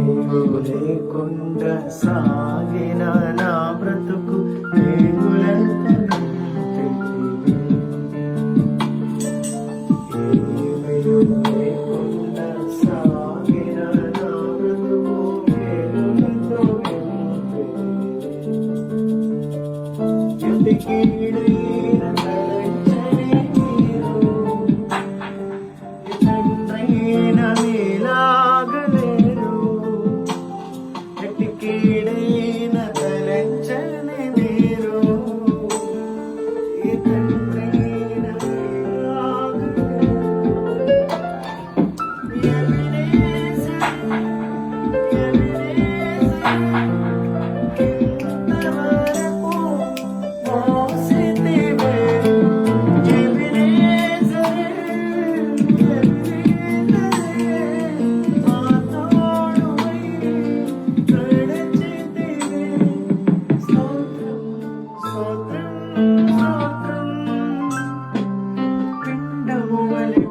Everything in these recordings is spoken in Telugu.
లేకుండా సాగిన నా బ్రతుకు ఏములతో లేకుండా సాగిన నా బ్రతుకు ఏములతో ఎతికీడైన తలంచని నీరు తండ్రైన మీలాగలేరు ఎతికీడైన తలంచని నీరు తండ్రైన మీలాగలేరు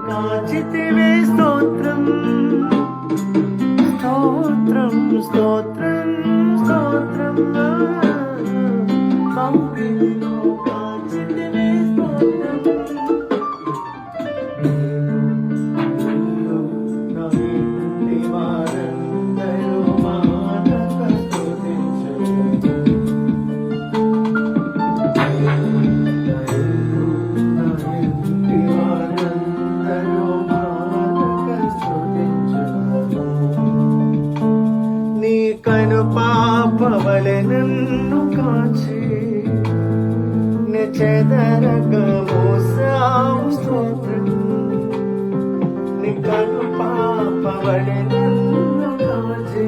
కాచితివే స్తోత్రం స్తోత్రం స్తోత్రం స్తోత్రం కౌగిలిలో కాచితివే స్తోత్రం నా ఇంటి వారందరూ మానక స్తుతించును నీ కను పాపవలె నన్ను కాచి చెదరగ మోసావు స్తోత్రం నీ కను పాపవలె నన్ను కాచి